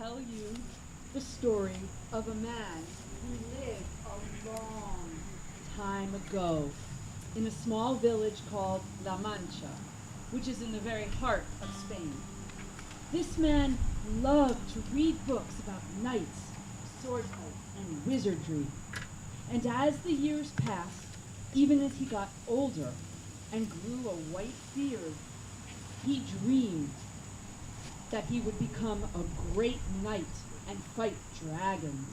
tell you the story of a man who lived a long time ago in a small village called La Mancha, which is in the very heart of Spain. This man loved to read books about knights, swordfight, and wizardry. And as the years passed, even as he got older and grew a white beard, he dreamed that he would become a great knight and fight dragons.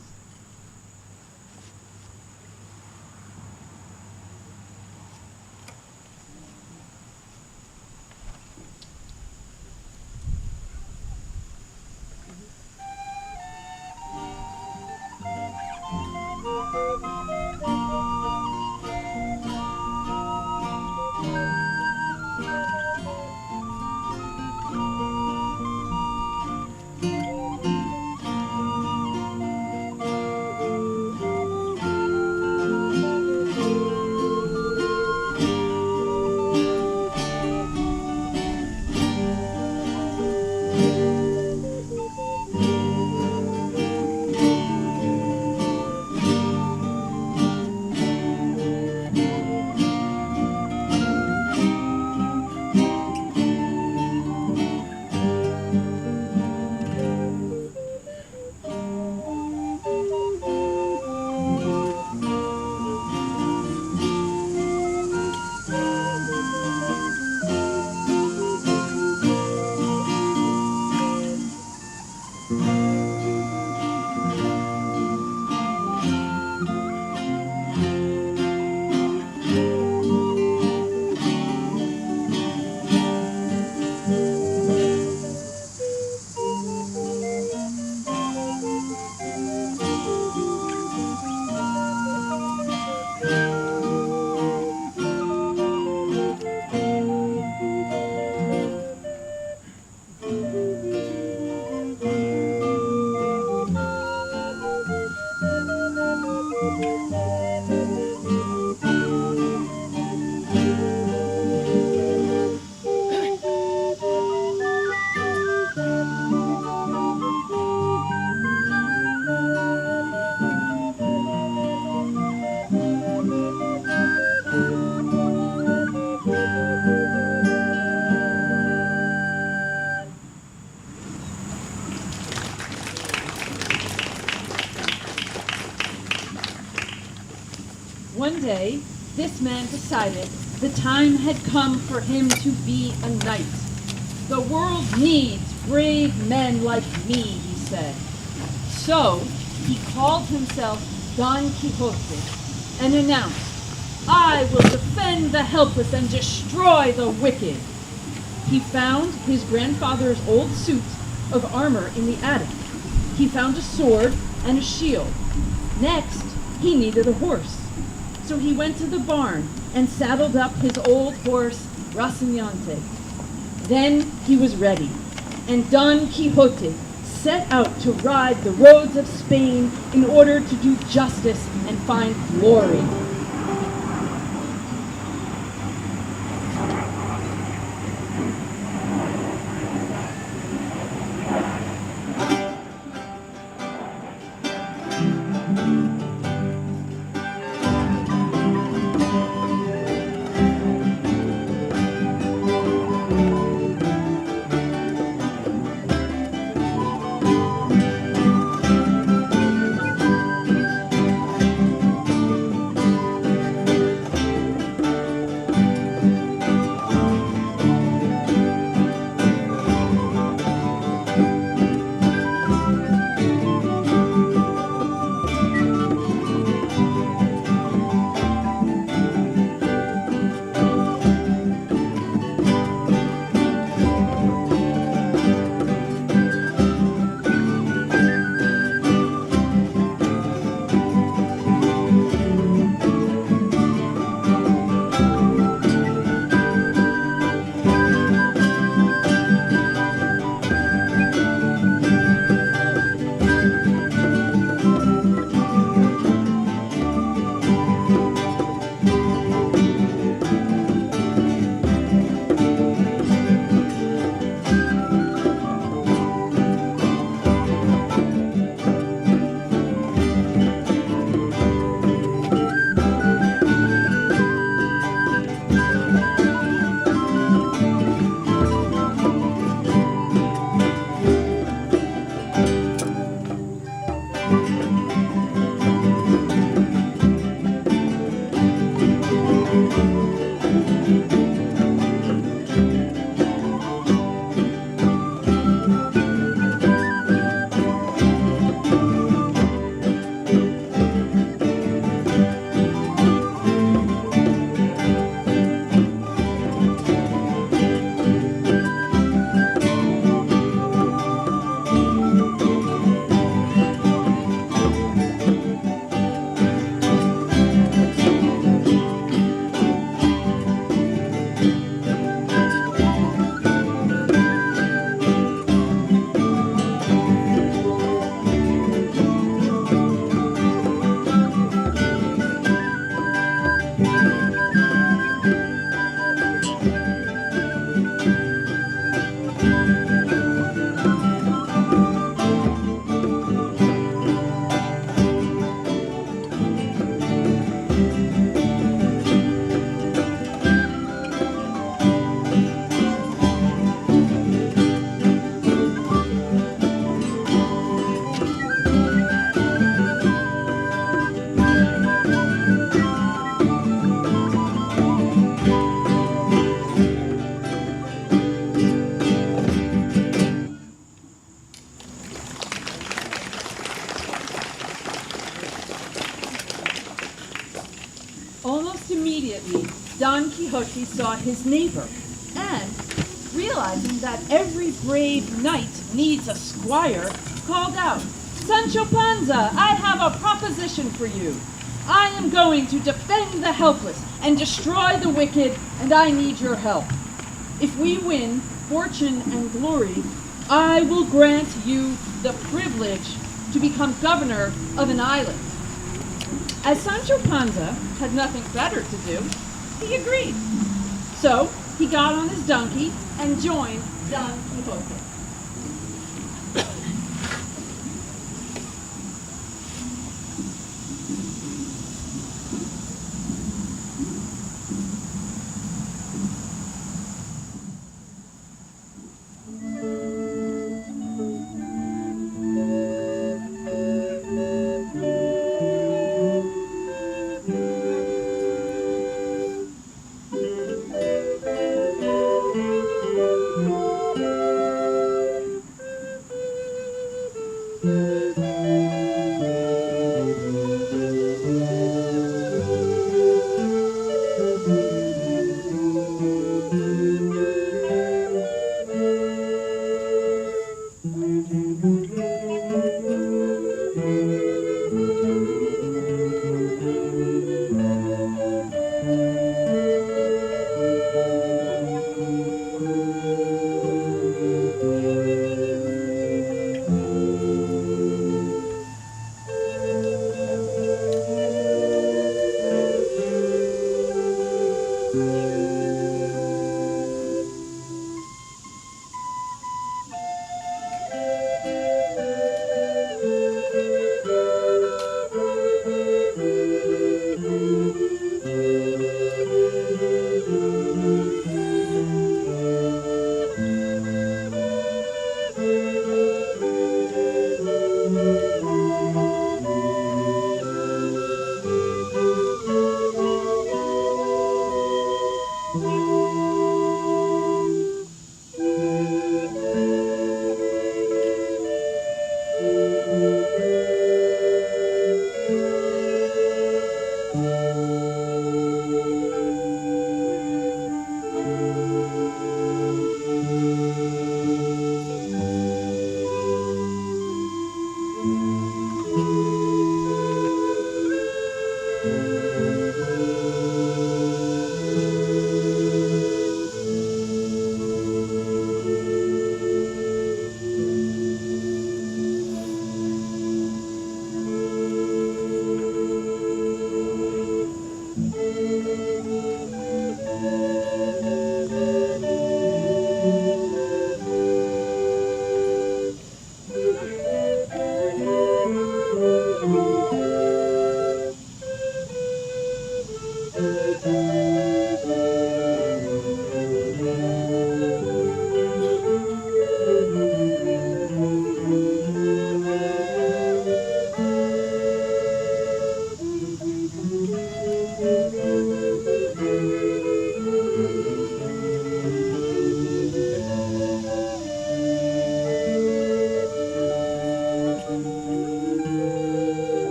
One day, this man decided the time had come for him to be a knight. The world needs brave men like me, he said. So, he called himself Don Quixote and announced, "I will defend the helpless and destroy the wicked." He found his grandfather's old suit of armor in the attic. He found a sword and a shield. Next, he needed a horse. So he went to the barn and saddled up his old horse, Rocinante. Then he was ready, and Don Quixote set out to ride the roads of Spain in order to do justice and find glory. Almost immediately, Don Quixote saw his neighbor, and, realizing that every brave knight needs a squire, called out, "Sancho Panza, I have a proposition for you. I am going to defend the helpless and destroy the wicked, and I need your help. If we win fortune and glory, I will grant you the privilege to become governor of an island." As Sancho Panza had nothing better to do, he agreed. So he got on his donkey and joined Don Quixote.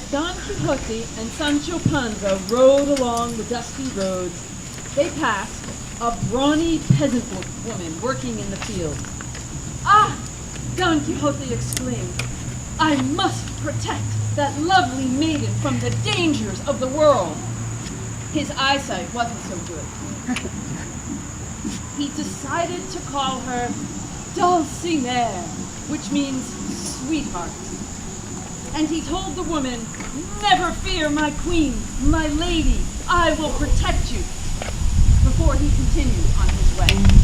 As Don Quixote and Sancho Panza rode along the dusty roads, they passed a brawny peasant woman working in the fields. "Ah!" Don Quixote exclaimed, "I must protect that lovely maiden from the dangers of the world." His eyesight wasn't so good. He decided to call her Dulcinea, which means sweetheart. And he told the woman, "Never fear, my queen, my lady, I will protect you," before he continued on his way.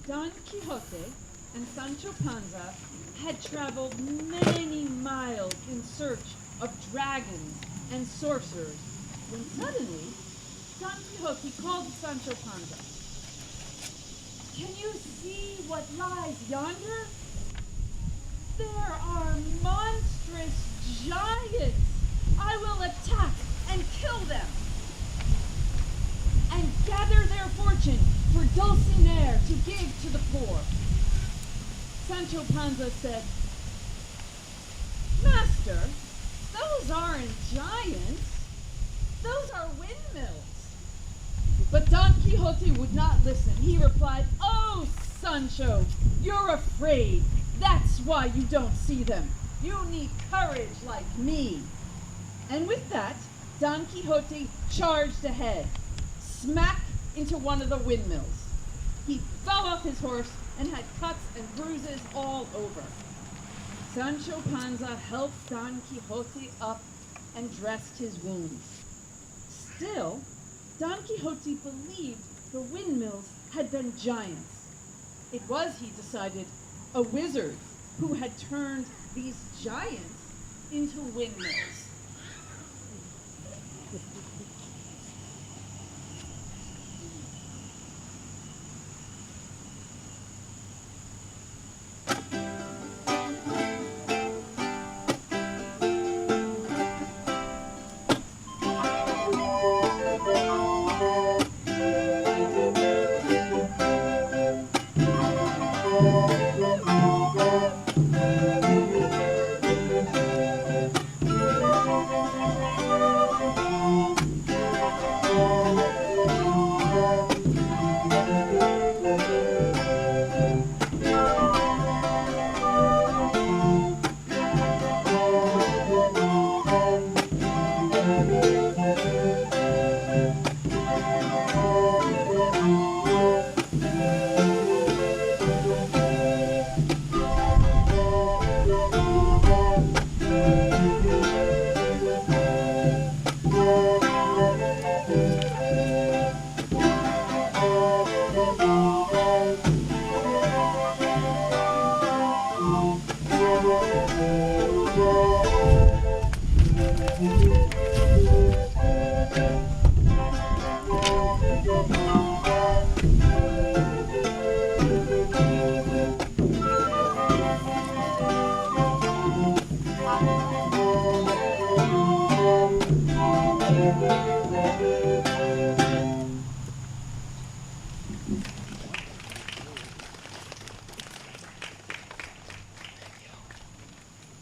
Don Quixote and Sancho Panza had traveled many miles in search of dragons and sorcerers, when suddenly Don Quixote called Sancho Panza. "Can you see what lies yonder? There are monstrous giants. I will attack and kill them." And gather their fortune for Dulcinea to give to the poor. Sancho Panza said, Master, those aren't giants. Those are windmills. But Don Quixote would not listen. He replied, Oh, Sancho, you're afraid. That's why you don't see them. You need courage like me. And with that, Don Quixote charged ahead, smack into one of the windmills. He fell off his horse and had cuts and bruises all over. Sancho Panza helped Don Quixote up and dressed his wounds. Still, Don Quixote believed the windmills had been giants. It was, he decided, a wizard who had turned these giants into windmills.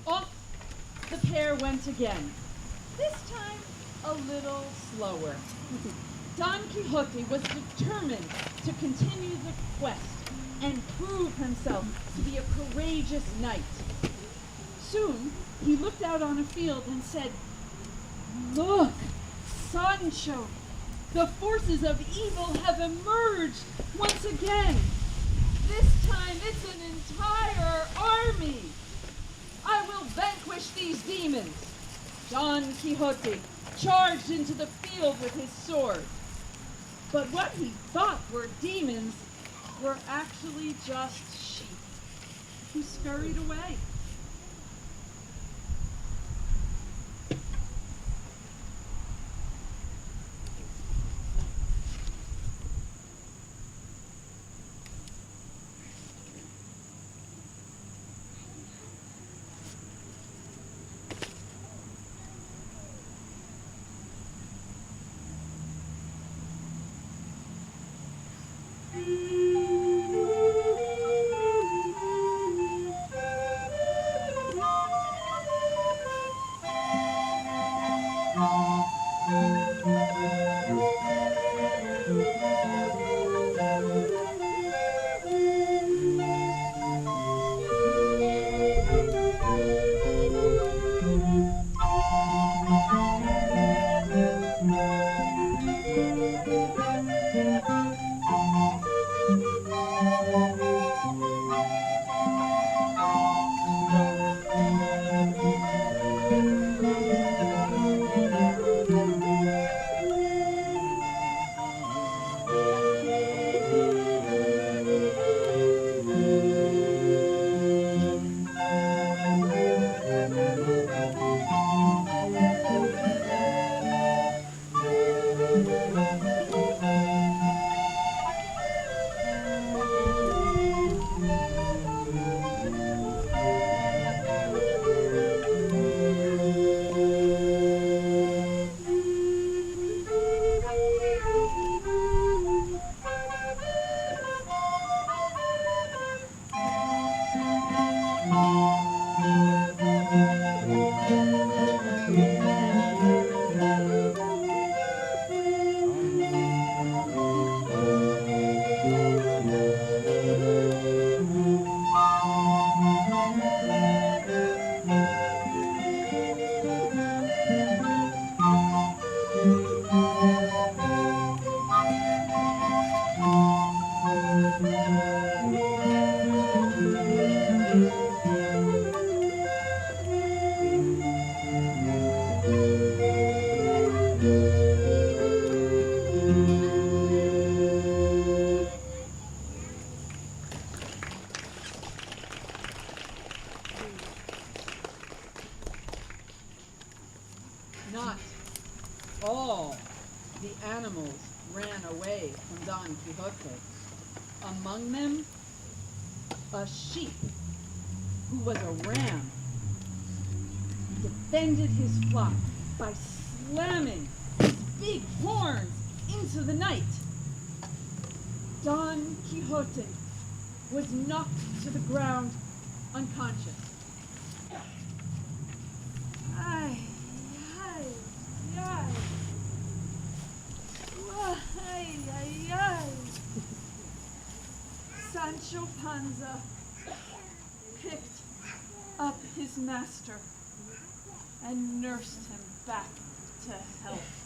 Off the pair went again, this time a little slower. Don Quixote was determined to continue the quest and prove himself to be a courageous knight. Soon, he looked out on a field and said, Look, Sancho, the forces of evil have emerged once again. This time it's an entire army. I will vanquish these demons. Don Quixote charged into the field with his sword. But what he thought were demons were actually just sheep who scurried away. Not all the animals ran away from Don Quixote. Among them, a sheep who was a ram defended his flock by slamming his big horns into the night. Don Quixote was knocked to the ground unconscious. Ay, ay, ay. Ay, ay, ay. Sancho Panza picked up his master and nursed him back to health.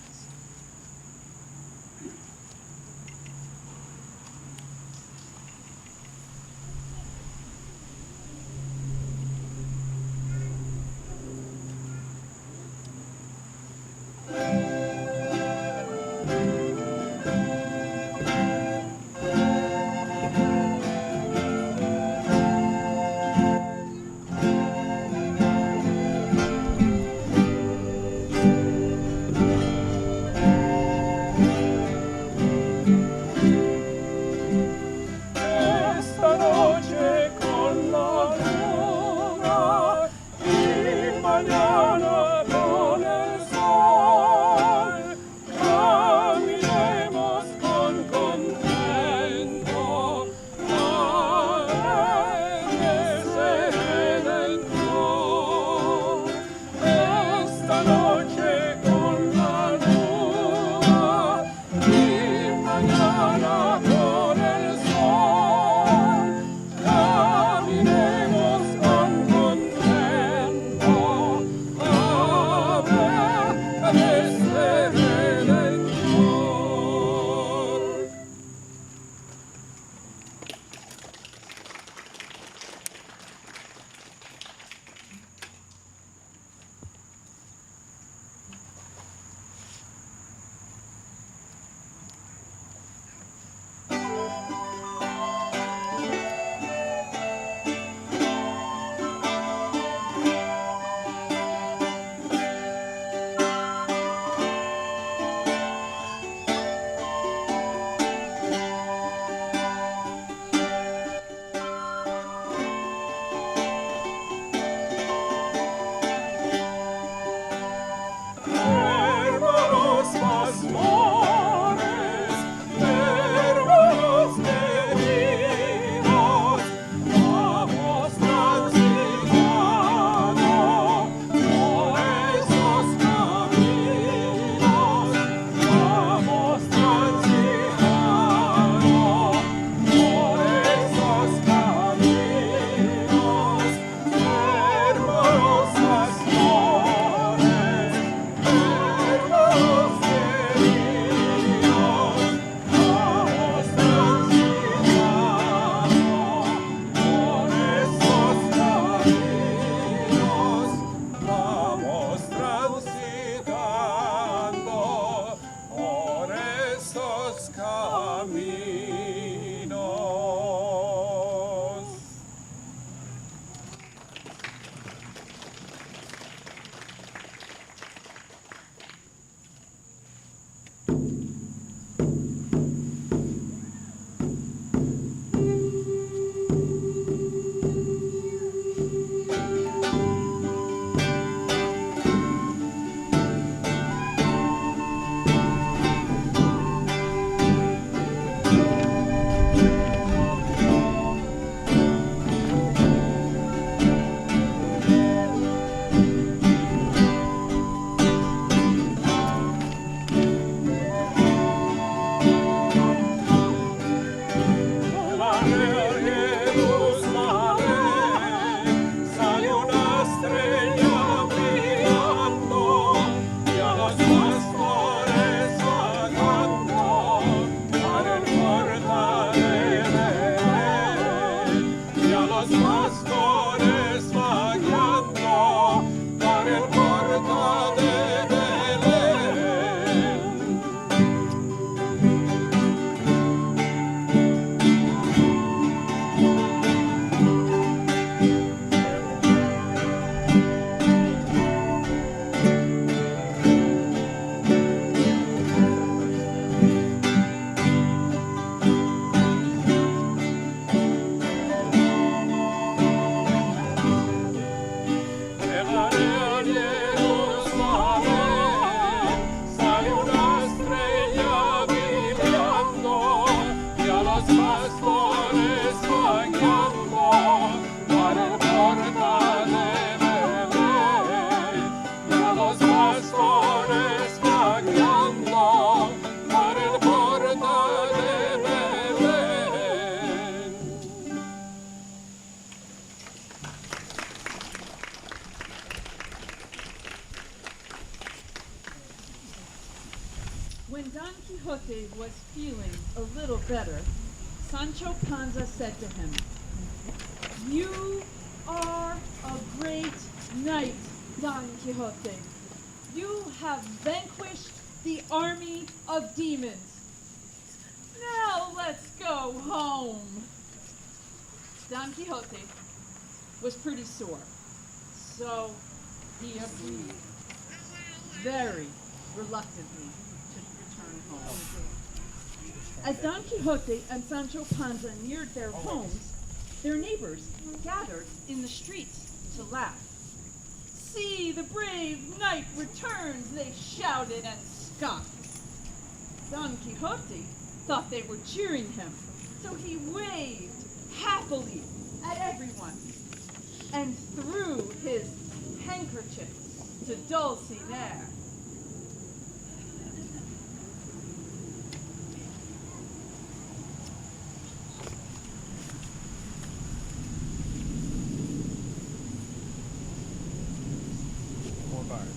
When Don Quixote was feeling a little better, Sancho Panza said to him, "You are a great knight, Don Quixote. You have vanquished the army of demons. Now let's go home." Don Quixote was pretty sore, so he agreed very reluctantly to return home. As Don Quixote and Sancho Panza neared their homes, their neighbors gathered in the streets to laugh. "See, the brave knight returns," they shouted and scoffed. Don Quixote thought they were cheering him, so he waved happily at everyone and threw his handkerchief to Dulcinea. More bars.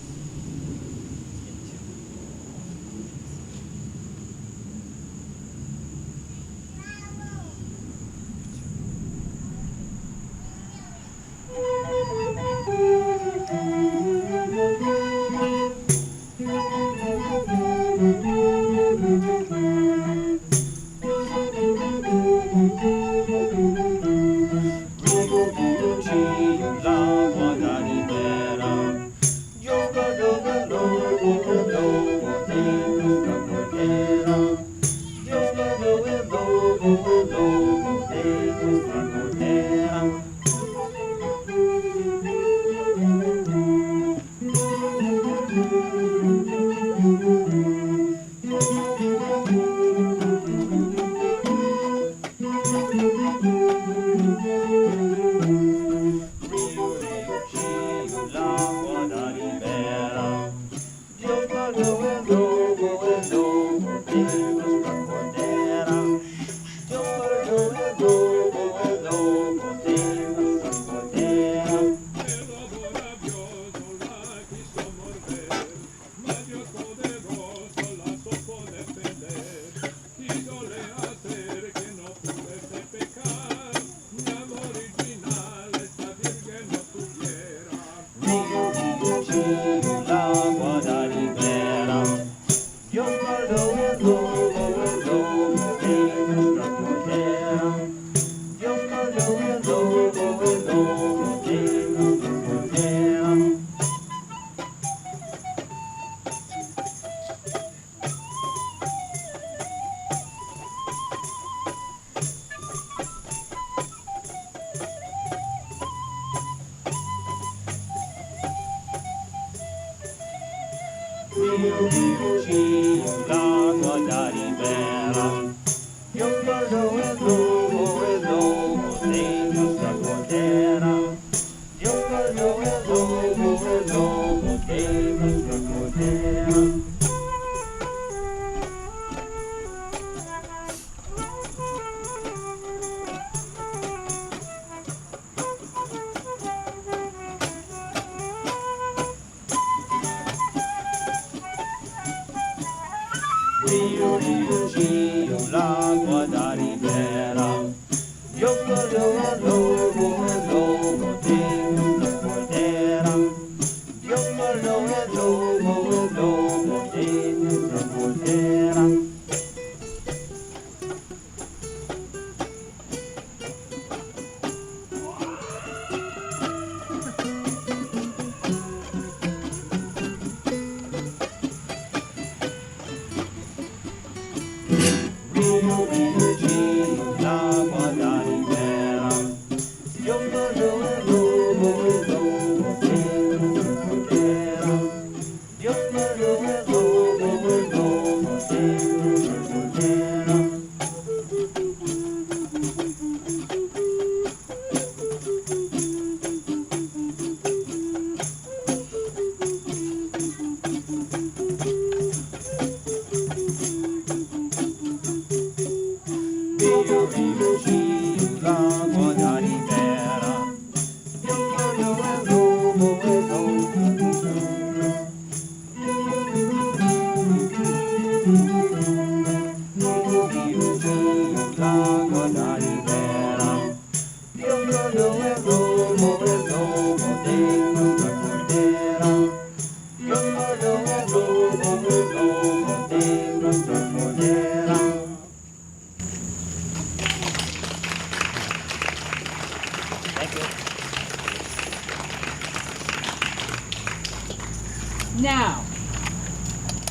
Now,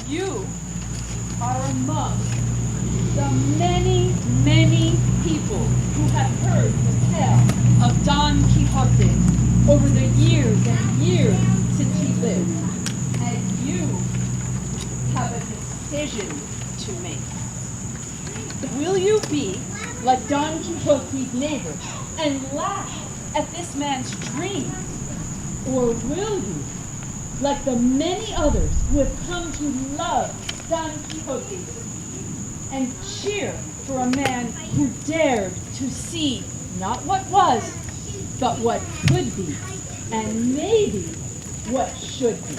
you are among the many, many people who have heard the tale of Don Quixote over the years and years since he lived. And you have a decision to make. Will you be like Don Quixote's neighbor and laugh at this man's dreams? Or will you, like the many others who have come to love Don Quixote, and cheer for a man who dared to see not what was, but what could be, and maybe what should be?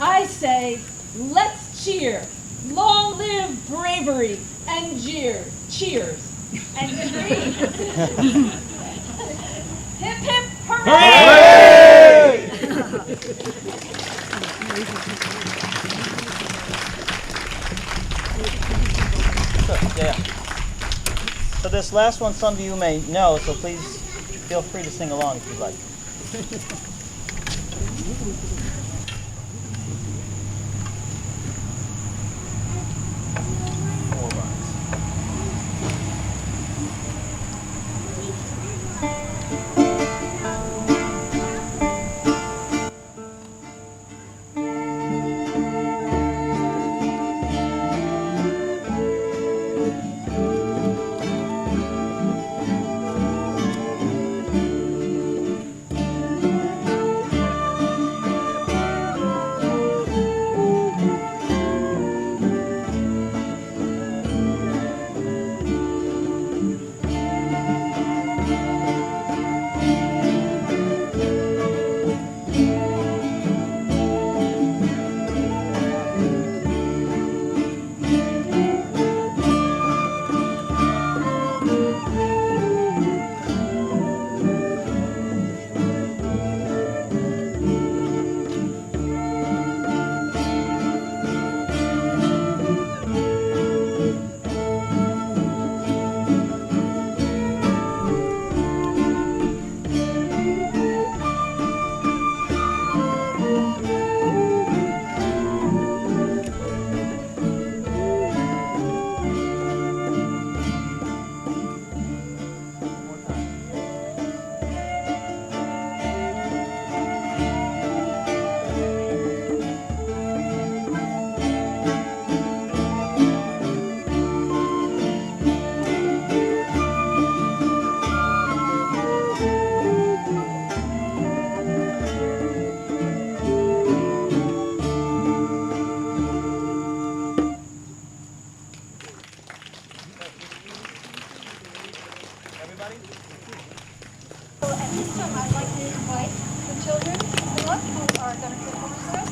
I say, let's cheer. Long live bravery and cheers and dreams. Hip hip hooray! So this last one some of you may know, so please feel free to sing along if you'd like. 4 bars. So at this time, I'd like to invite the children to come up who are going to perform for us.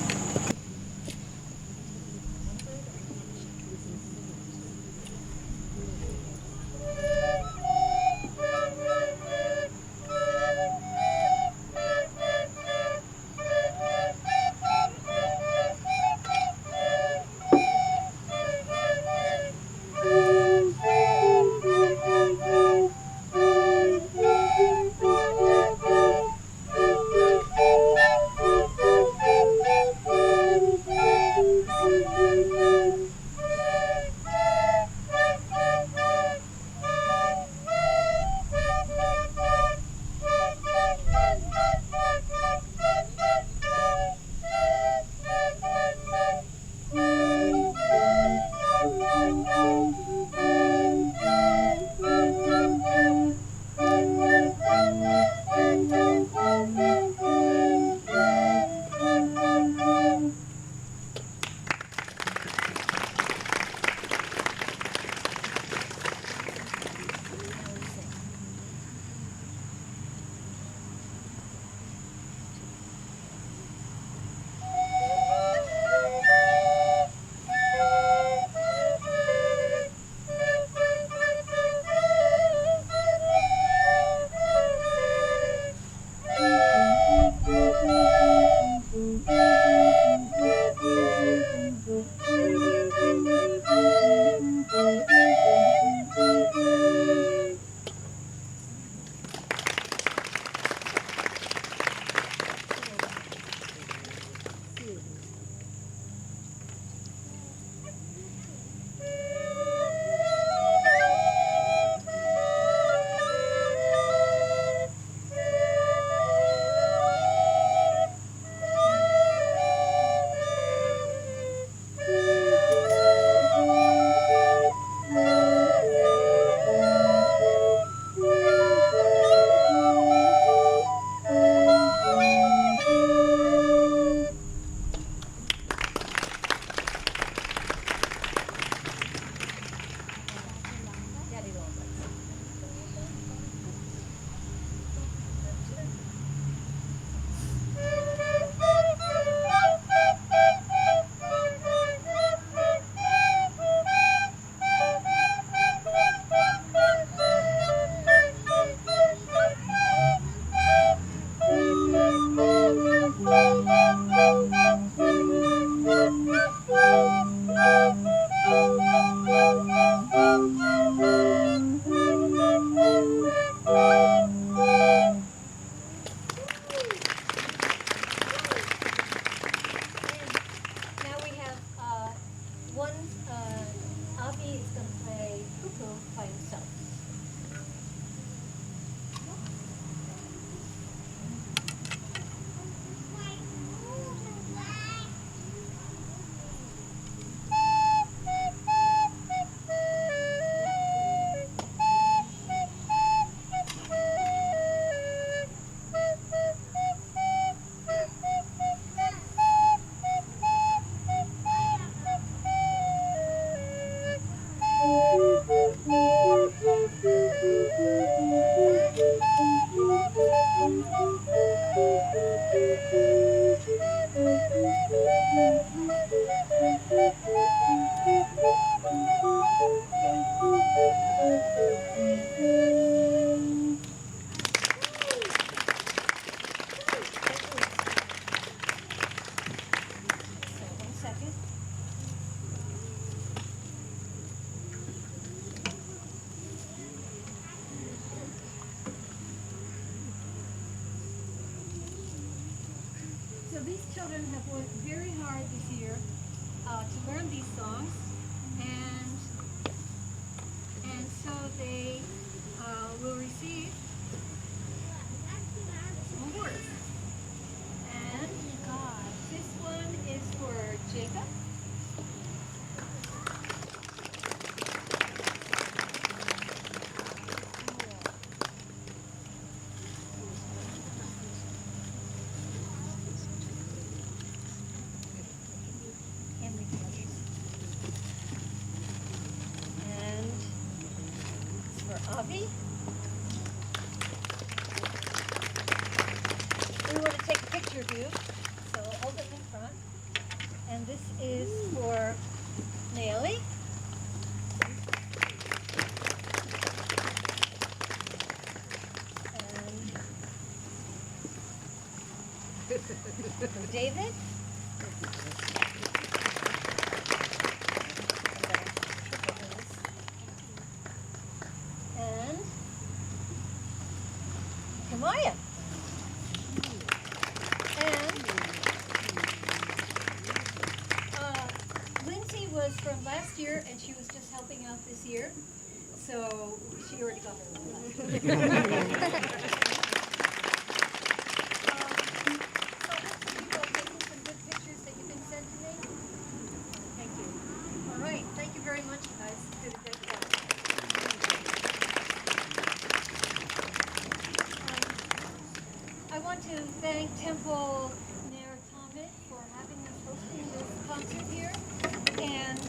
So these children have worked very hard this year to learn these songs, and so they will receive some awards. And this one is for Jacob. And it's for Avi. We want to take a picture of you, so hold it in front. And this is for Naomi. And for David. And Kamaya. And Lindsay was from last year, and she was just helping out this year, so she already got her one last year. So hopefully you are taking some good pictures that you can send to me. Thank you. All right, thank you very much, guys. You did a great job. I want to thank Temple Nair Tamid for having us hosting this concert here, and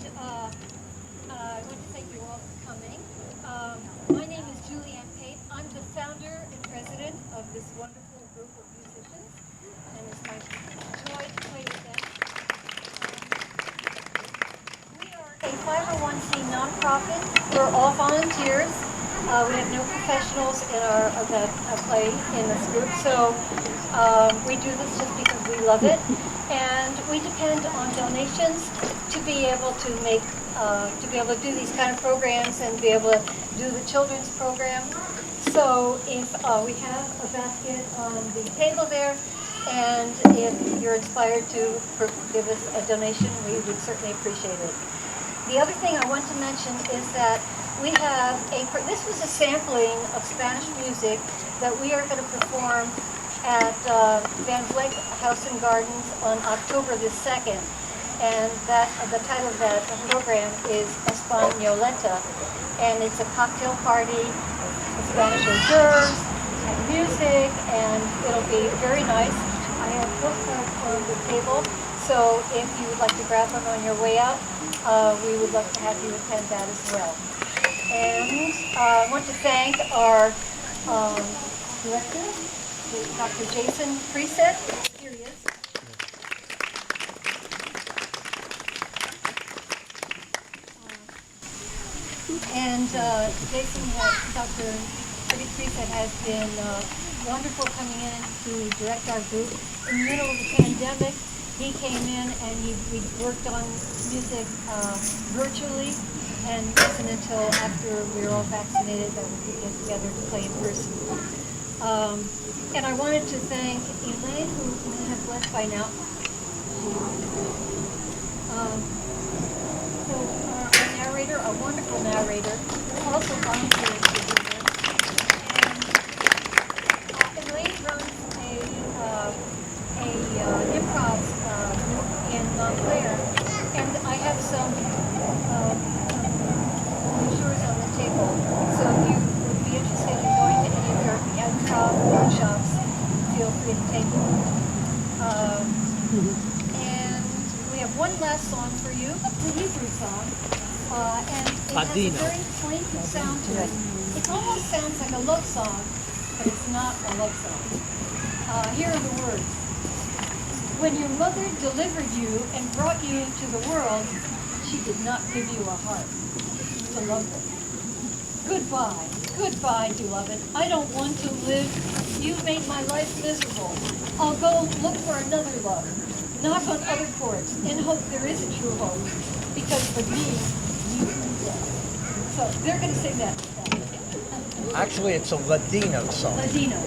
I want to thank you all for coming. My name is Julianne Pape. I'm the founder and president of this wonderful group of musicians, and it's my joy to play with them. We are a 501c nonprofit. We're all volunteers. We have no professionals in our that play in this group, so we do this just because we love it, and we depend on donations to be able to make, to be able to do these kind of programs and be able to do the children's program. So if we have a basket on the table there, and if you're inspired to give us a donation, we would certainly appreciate it. The other thing I want to mention is that we have this was a sampling of Spanish music that we are going to perform at Van Vleck House and Gardens on October the 2nd. And the title of that program is Españoleta. And it's a cocktail party, Spanish hors d'oeuvres, and music, and it'll be very nice. I have postcards on the table, so if you would like to grab one on your way out, we would love to have you attend that as well. And I want to thank our director, Dr. Jason Preset. Here he is. And Dr. Preset has been wonderful coming in to direct our group. In the middle of the pandemic, he came in and we worked on music virtually, and it wasn't until after we were all vaccinated that we could get together to play in person. And I wanted to thank Elaine, who has left by now. So our narrator, a wonderful narrator, also volunteered to do this. And Elaine runs a improv group in Montclair, and I have some brochures on the table. So if you would be interested in going to any of your improv workshops, feel free to take them. And we have one last song for you, the Hebrew song. And it has a very plaintive sound to it. It almost sounds like a love song, but it's not a love song. Here are the words. When your mother delivered you and brought you to the world, she did not give you a heart to love them. Goodbye, goodbye, beloved. I don't want to live. You've made my life miserable. I'll go look for another love. Knock on other courts and hope there is a true hope. Because for me, you are dead. So they're going to sing that. Actually, it's a Ladino song. Ladino.